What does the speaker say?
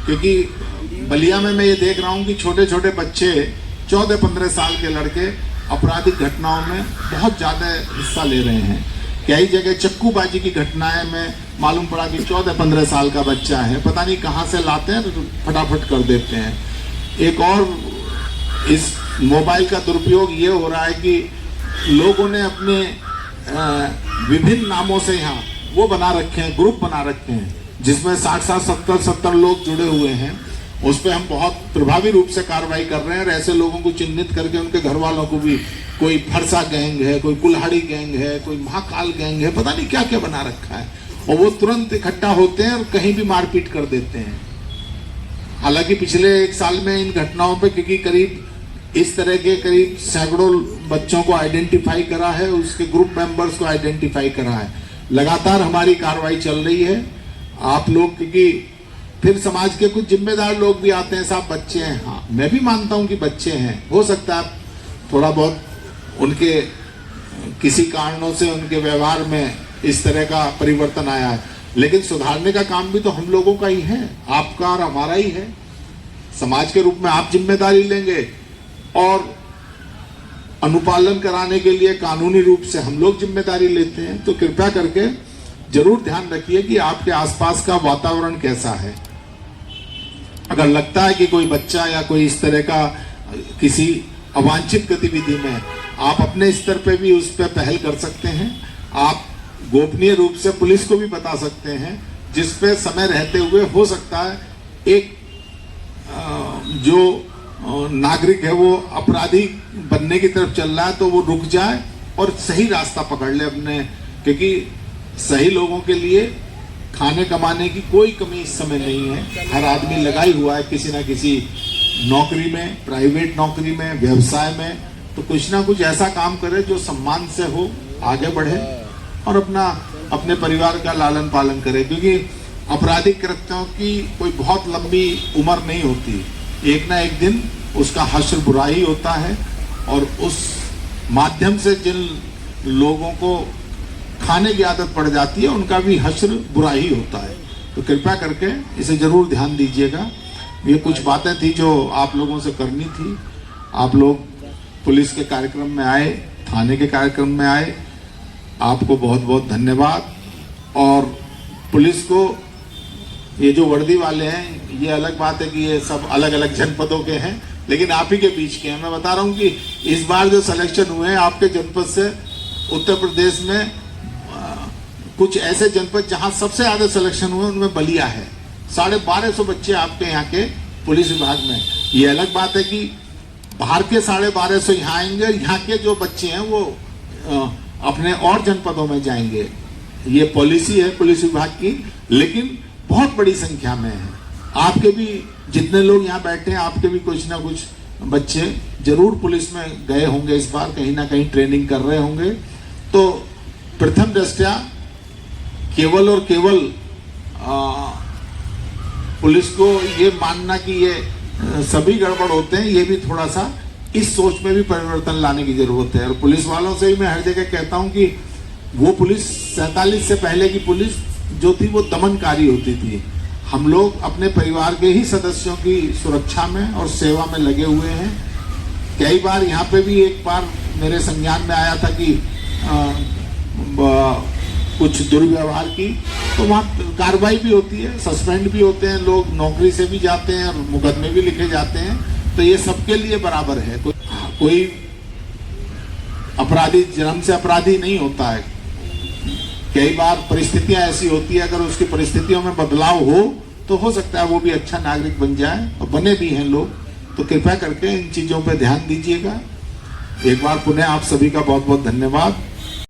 क्योंकि बलिया में मैं ये देख रहा हूँ कि छोटे छोटे बच्चे 14-15 साल के लड़के आपराधिक घटनाओं में बहुत ज़्यादा हिस्सा ले रहे हैं। कई जगह चक्कूबाजी की घटनाएं में मालूम पड़ा कि 14-15 साल का बच्चा है, पता नहीं कहाँ से लाते हैं तो फटाफट कर देते हैं। एक और इस मोबाइल का दुरुपयोग ये हो रहा है कि लोगों ने अपने विभिन्न नामों से यहाँ वो बना रखे हैं, ग्रुप बना रखे हैं, जिसमें 60-60, 70 लोग जुड़े हुए हैं। उस पर हम बहुत प्रभावी रूप से कार्रवाई कर रहे हैं और ऐसे लोगों को चिन्हित करके उनके घर वालों को भी, कोई फरसा गैंग है, कोई कुल्हाड़ी गैंग है, कोई महाकाल गैंग है, पता नहीं क्या क्या बना रखा है, और वो तुरंत इकट्ठा होते हैं और कहीं भी मारपीट कर देते हैं। हालांकि पिछले 1 साल में इन घटनाओं पे क्योंकि करीब इस तरह के करीब सैकड़ों बच्चों को आइडेंटिफाई करा है, उसके ग्रुप मेंबर्स को आइडेंटिफाई करा है। लगातार हमारी कार्रवाई चल रही है। आप लोग, क्योंकि फिर समाज के कुछ जिम्मेदार लोग भी आते हैं, साहब बच्चे हैं, हाँ मैं भी मानता हूं कि बच्चे हैं, हो सकता है थोड़ा बहुत उनके किसी कारणों से उनके व्यवहार में इस तरह का परिवर्तन आया है, लेकिन सुधारने का काम भी तो हम लोगों का ही है, आपका और हमारा ही है। समाज के रूप में आप जिम्मेदारी लेंगे और अनुपालन कराने के लिए कानूनी रूप से हम लोग जिम्मेदारी लेते हैं। तो कृपया करके जरूर ध्यान रखिए कि आपके आसपास का वातावरण कैसा है। अगर लगता है कि कोई बच्चा या कोई इस तरह का किसी अवांछित गतिविधि में, आप अपने स्तर पे भी उस पर पहल कर सकते हैं। आप गोपनीय रूप से पुलिस को भी बता सकते हैं, जिस पे समय रहते हुए हो सकता है एक जो नागरिक है वो अपराधी बनने की तरफ चल रहा है, तो वो रुक जाए और सही रास्ता पकड़ ले अपने, क्योंकि सही लोगों के लिए खाने कमाने की कोई कमी इस समय नहीं है। हर आदमी लगा ही हुआ है किसी ना किसी नौकरी में, प्राइवेट नौकरी में, व्यवसाय में, तो कुछ ना कुछ ऐसा काम करे जो सम्मान से हो, आगे बढ़े और अपने परिवार का लालन पालन करे। क्योंकि आपराधिक कृत्यों की कोई बहुत लंबी उम्र नहीं होती, एक ना एक दिन उसका हश्र बुरा ही होता है, और उस माध्यम से जिन लोगों को खाने की आदत पड़ जाती है उनका भी हश्र बुरा ही होता है। तो कृपया करके इसे जरूर ध्यान दीजिएगा। ये कुछ बातें थी जो आप लोगों से करनी थी। आप लोग पुलिस के कार्यक्रम में आए, थाने के कार्यक्रम में आए, आपको बहुत बहुत धन्यवाद। और पुलिस को, ये जो वर्दी वाले हैं, ये अलग बात है कि ये सब अलग अलग जनपदों के हैं, लेकिन आप ही के बीच के हैं। मैं बता रहा हूँ कि इस बार जो सिलेक्शन हुए हैं आपके जनपद से, उत्तर प्रदेश में कुछ ऐसे जनपद जहां सबसे ज्यादा सिलेक्शन हुए उनमें बलिया है। 1250 बच्चे आपके यहाँ के पुलिस विभाग में। ये अलग बात है कि बाहर के 1250 यहाँ आएंगे, यहाँ के जो बच्चे हैं वो अपने और जनपदों में जाएंगे। ये पॉलिसी है पुलिस विभाग की, लेकिन बहुत बड़ी संख्या में है। आपके भी जितने लोग यहाँ बैठे हैं, आपके भी कुछ ना कुछ बच्चे जरूर पुलिस में गए होंगे, इस बार कहीं ना कहीं ट्रेनिंग कर रहे होंगे। तो प्रथम दृष्टया केवल और केवल पुलिस को ये मानना कि ये सभी गड़बड़ होते हैं, ये भी थोड़ा सा इस सोच में भी परिवर्तन लाने की जरूरत है। और पुलिस वालों से भी मैं हर जगह कहता हूं कि वो पुलिस 47 से पहले की पुलिस जो थी वो दमनकारी होती थी। हम लोग अपने परिवार के ही सदस्यों की सुरक्षा में और सेवा में लगे हुए हैं। कई बार यहाँ पे भी एक बार मेरे संज्ञान में आया था कि कुछ दुर्व्यवहार की, तो वहाँ कार्रवाई भी होती है, सस्पेंड भी होते हैं लोग, नौकरी से भी जाते हैं और मुकदमे भी लिखे जाते हैं। तो ये सबके लिए बराबर है। कोई अपराधी जन्म से अपराधी नहीं होता है। कई बार परिस्थितियां ऐसी होती है, अगर उसकी परिस्थितियों में बदलाव हो तो हो सकता है वो भी अच्छा नागरिक बन जाए, और बने भी हैं लोग। तो कृपया करके इन चीजों पर ध्यान दीजिएगा। एक बार पुनः आप सभी का बहुत बहुत धन्यवाद।